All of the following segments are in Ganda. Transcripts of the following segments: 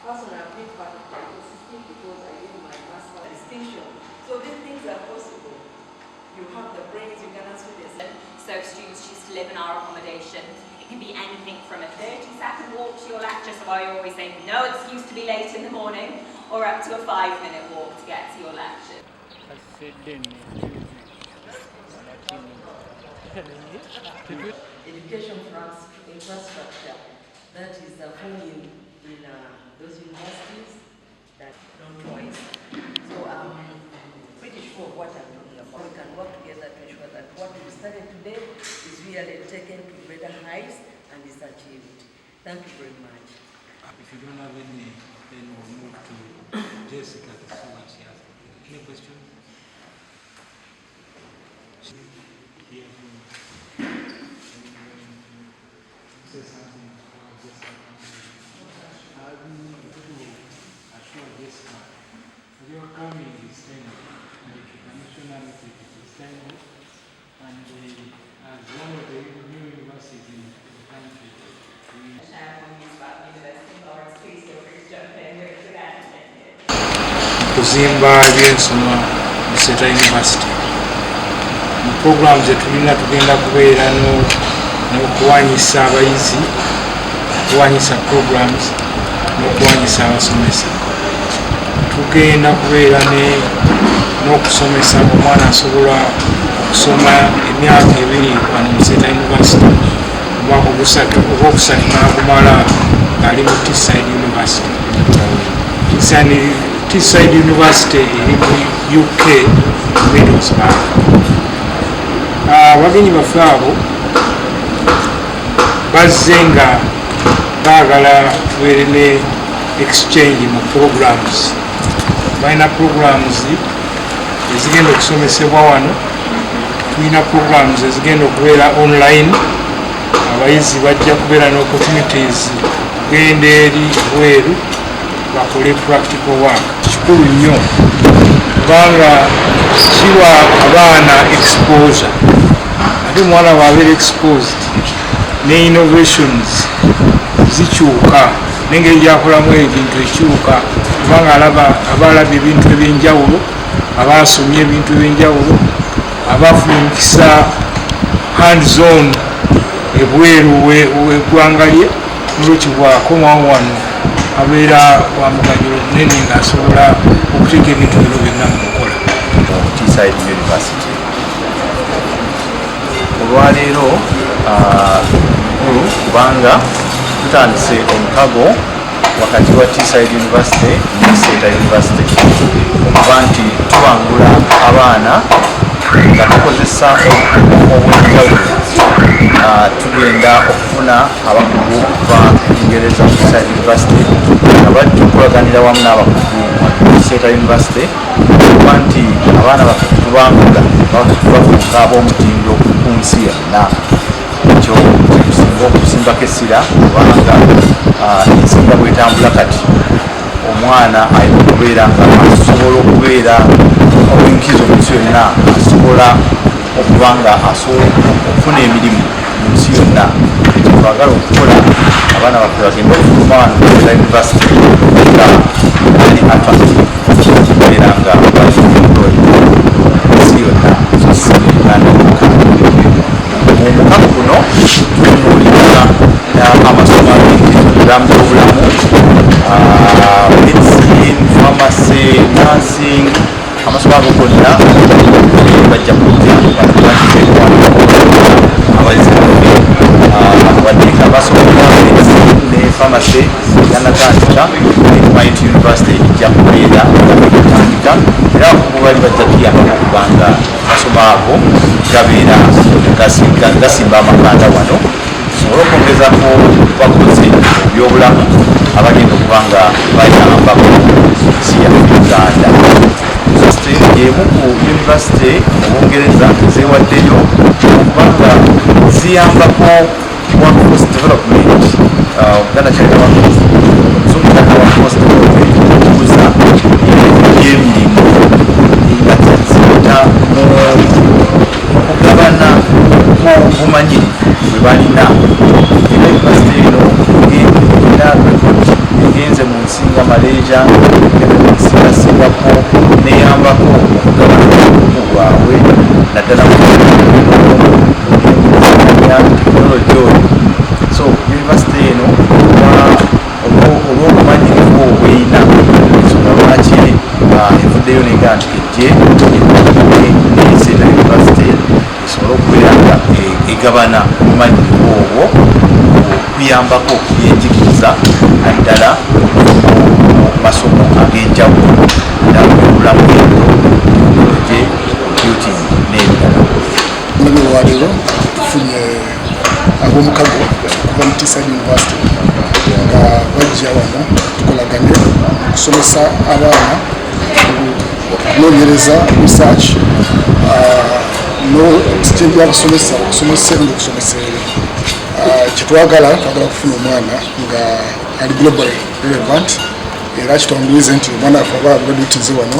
Personally, I've been part of the ecosystem because I did my master distinction. So these things are possible. You have the brains, you can answer this. So students choose to live in our accommodation. It can be anything from a 30-second walk to your lecture, so I always say no excuse to be late in the morning, or up to a 5-minute walk to get to your lecture. Education infrastructure, that is the funding in those universities that don't twice. So I'm pretty sure what I'm talking about. We can work together to ensure that what we started today is really taken to better heights and is achieved. Thank you very much. If you don't have any, then we'll move to Jessica to see what she has. Any questions? Here. Say something about Jessica. I need to assure Jessica that your coming is staying, like a national is staying, and as one of the new universities in the country, we University, Lawrence, please feel free to jump in here to that. kuzimba ebyensoma mu Seeta University. Mu programs zetulina tugenda kubeera n'okuwanyisa abayizi, okuwanyisa programs n'okuwanyisa abasomesa. Tugenda kubeera n'okusomesa omwana asobola okusoma emyaka 2 wano mu Seeta University, omwaka ogwokusatu n'agumala ali mu Teesside University. Teesside University eri mu UK, Middlesbrough. Abagenyi baffe abo bazze nga baagala tubeere ne exchange mu programs. Balina programs ezigenda okusomesebwa wano, tulina programs ezigenda okubeera online. Abayizi bajja kubeera n'opportunities kugenda eri bweru bakole practical work. Kikulu nnyo kubanga kiwa abaana exposure. Ate omwana bw'abeera exposed ne innovations zikyuka, n'engeri gy'akolamu ebintu ekyuka kubanga abalabye ebintu ebyenjawulo, abaasomye ebintu ebyenjawulo, abaafuna emikisa hands on ebweru w'eggwanga lye, n'olwekyo bw'akomawo wano abeera wa muganyulo munene ng'asobola okuteeka ebintu bino byonna mu kukola. Teesside University. Olwaleero nkulu kubanga tutandise omukago wakati wa Teesside University ne Seeta University okuba nti tubangula abaana nga tukozesa obwenjawulo. Tugenda okufuna abakugu okuva Bungereza mu Teesside University nga bajja okulaganira wamu n'abakugu mu Seeta University okuba nti abaana baffe tubangula bafuuka ab'omutindo ku nsi yonna. Ekyo kikusinga okusimbako essira kubanga ensinga bwetambula kati omwana ayina okubeera nga asobola okubeera obwenkizo mu nsi yonna, asobola okuba nga asobola okufuna emirimu mu nsi yonna. Ekyo twagala okukola abaana baffe bagenda okufuluma wano mu Seeta University nga bali attractive okubeera nga bali employed mu nsi yonna. programu y'obulamu, medicine, pharmacy, nursing, amasomo ago gonna bajja kujja abayizi wadde abasomola medicine ne pharmacy yanatandika Might University ejja kubeera etandika era abakugu bali bajja kuyambako okubanga amasomo ago gabeera gasimba amakanda wano tusobole okwongezako bakozi mu byobulamu abagenda okubanga bayambako ensi yaffe Uganda. Y'emu ku Univervisity mu Bungereza zeewaddeyo okubanga ziyambako workforce development, Uganda China workforce development okukuza ebyemirimu nga ziyita mu okugabana obumanyirivu bwe balina. Univervisity eno egenda egenze mu nsi nga Malaysia, egenda mu nsi nga Singapore neyambako okugabana obukugu bwabwe naddala teknologi oyo. So Univervisity eno olw'obumanyirivu obweyina ensonga lwaki evuddeyo nega nti ejje ne Seeta University esobole okubeera nga egabana obumanyirivu obwo okuyambako okubyenjigiriza naddala mu masomo ag'enjawulo nabyobulamu teknologi, computing n'ebirala. Olwaleero tufunye ab'Omukago okuva mu Teesside University nga bajja wano tukolagane okusomesa abaana okunoonyereza research n'okusomesa okusomeserere. Kyetwagala kufuna omwana nga ali globally relevant era kitwanguyize nti omwana waffe aba graduatinze wano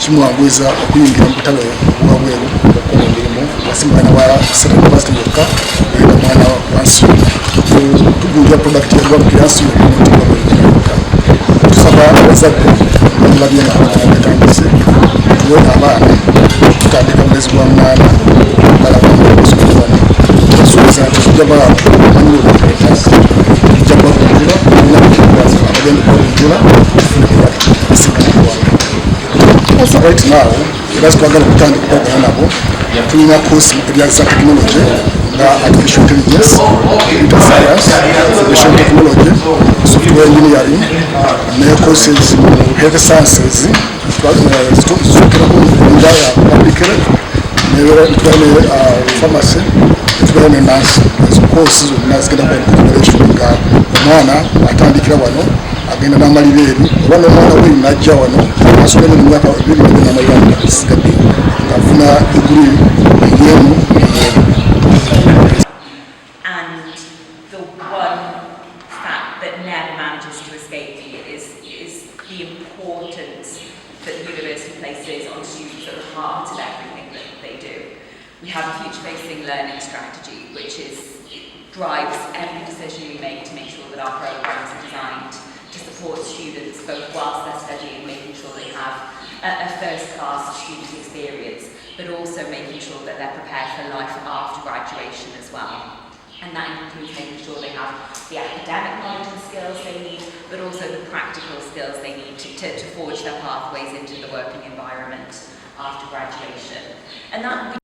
kimwanguyiza okuyingira mu butale obwabweru okukola emirimu wasimulana wa Seeta University yokka era mwana wansi tugunja product yansi yokka. Tusaba abazadde balabye naatandise tuwe abaana tutandika mwezi gwa munana balabaasobola wano tusuubiza nti tujja bamanyi olwetaasa tujja kubavunjula abagenda kubavunjula right now era twagala okutandika okugana nabo tulina kosi ebyaza technology nga artificial intelligence, computer science, information technology, software engineering ne courses mu health sciences zitusokerako enda ya public health ne pharmacy ne nursing. Ezo courses zonna zigenda kubeera nga omwana atandikira wano agenda n'amalira eri oba n'omwana we najja wano asomera mu myaka 2 n'amalira asigadde ng'afuna degree ey'emu. And the one fact that never manages to escape me is the importance that the university places on students at the heart of everything that they do. We have a future-facing learning strategy, which drives every decision we make to make sure that our programs are designed to support students both whilst they're studying, making sure they have a first-class student experience, but also making sure that they're prepared for life after graduation as well. And that includes making sure they have the academic knowledge and skills they need, but also the practical skills they need to forge their pathways into the working environment after graduation. And that